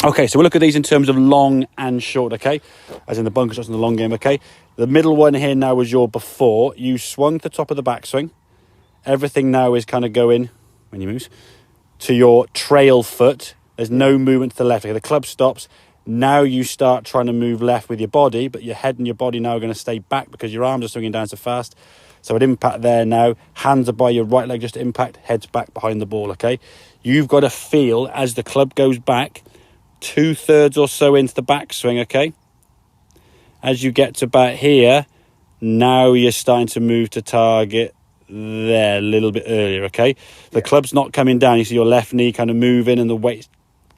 Okay, so we'll look at these in terms of long and short, okay? As in the bunker shots in the long game, okay? The middle one here now was your before. You swung to the top of the backswing. Everything now is kind of going, when you move, to your trail foot. There's no movement to the left. Okay, the club stops. Now you start trying to move left with your body, but your head and your body now are going to stay back because your arms are swinging down so fast. So at impact there now, hands are by your right leg just at impact, head's back behind the ball, okay? You've got to feel as the club goes back, 2/3 or so into the backswing, okay? As you get to about here, now you're starting to move to target there a little bit earlier, okay? The club's not coming down. You see your left knee kind of moving and the weight's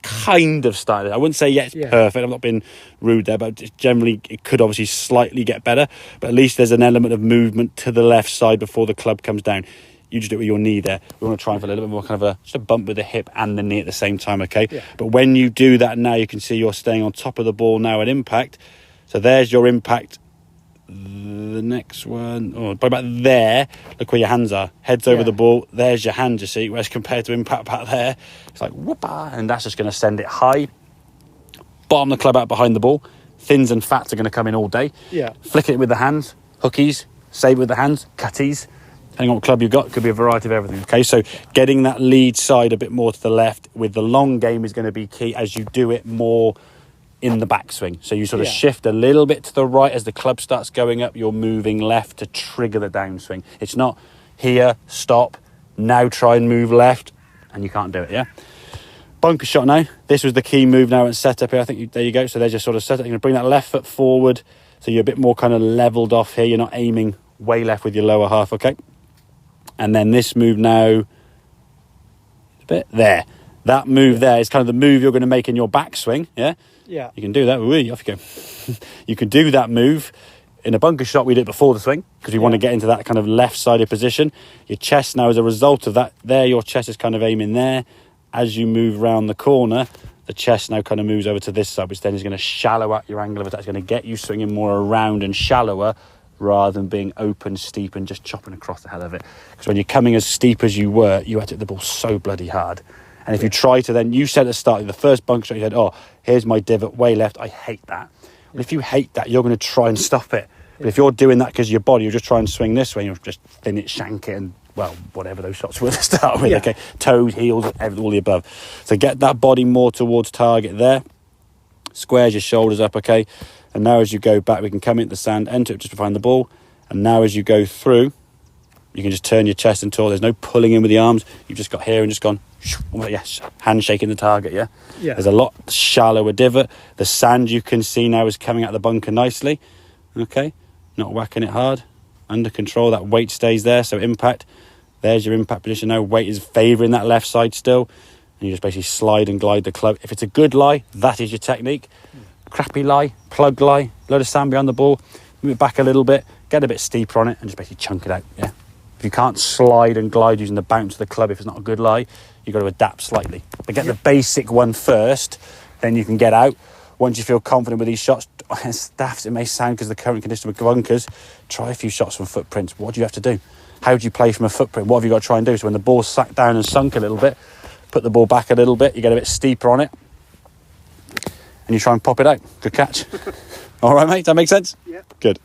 kind of started. I wouldn't say it's perfect. I'm not being rude there, but generally it could obviously slightly get better. But at least there's an element of movement to the left side before the club comes down. You just do it with your knee there. We want to try and feel a little bit more kind of just a bump with the hip and the knee at the same time, okay? Yeah. But when you do that now, you can see you're staying on top of the ball now at impact. So there's your impact. The next one, probably about there. Look where your hands are. Head's over the ball. There's your hand, you see. Whereas compared to impact back there, it's like whoop-ah, and that's just going to send it high. Bottom the club out behind the ball. Thins and fats are going to come in all day. Yeah. Flick it with the hands. Hookies. Save with the hands. Cutties. Depending on what club you've got, could be a variety of everything. Okay, so getting that lead side a bit more to the left with the long game is going to be key as you do it more in the backswing. So you sort of shift a little bit to the right as the club starts going up. You're moving left to trigger the downswing. It's not here, stop, now try and move left, and you can't do it, yeah? Bunker shot now. This was the key move now and set up here. I think there you go. So there's your sort of setup. You're going to bring that left foot forward so you're a bit more kind of leveled off here. You're not aiming way left with your lower half, okay? And then this move now, a bit there. That move there is kind of the move you're going to make in your backswing, yeah? Yeah. You can do that. Ooh, off you go. You can do that move. In a bunker shot, we did it before the swing because we want to get into that kind of left-sided position. Your chest now, as a result of that, there your chest is kind of aiming there. As you move round the corner, the chest now kind of moves over to this side, which then is going to shallow out your angle of attack. It's going to get you swinging more around and shallower rather than being open, steep, and just chopping across the hell of it. Because when you're coming as steep as you were, you had to hit the ball so bloody hard. And if you try to then, you said at the start, the first bunker shot, you said, oh, here's my divot way left. I hate that. Well, if you hate that, you're going to try and stop it. But if you're doing that because of your body, you're just trying to swing this way, you'll just thin it, shank it, and, well, whatever those shots were to start with, okay? Toes, heels, all the above. So get that body more towards target there. Squares your shoulders up, okay? And now as you go back, we can come into the sand, enter it just behind the ball. And now as you go through, you can just turn your chest and torque. There's no pulling in with the arms. You've just got here and just gone, yes, hand shaking the target, yeah? There's a lot shallower divot. The sand you can see now is coming out of the bunker nicely, okay? Not whacking it hard. Under control, that weight stays there, so impact. There's your impact position now. Weight is favouring that left side still. And you just basically slide and glide the club. If it's a good lie, that is your technique. Crappy lie, plug lie, load of sand behind the ball, move it back a little bit, get a bit steeper on it, and just basically chunk it out, yeah? If you can't slide and glide using the bounce of the club, if it's not a good lie, you've got to adapt slightly. But get the basic one first, then you can get out. Once you feel confident with these shots, as daft it may sound because of the current condition with bunkers, try a few shots from footprints. What do you have to do? How do you play from a footprint? What have you got to try and do? So when the ball's sacked down and sunk a little bit, put the ball back a little bit, you get a bit steeper on it, and you try and pop it out. Good catch. All right, mate, does that make sense? Yeah. Good.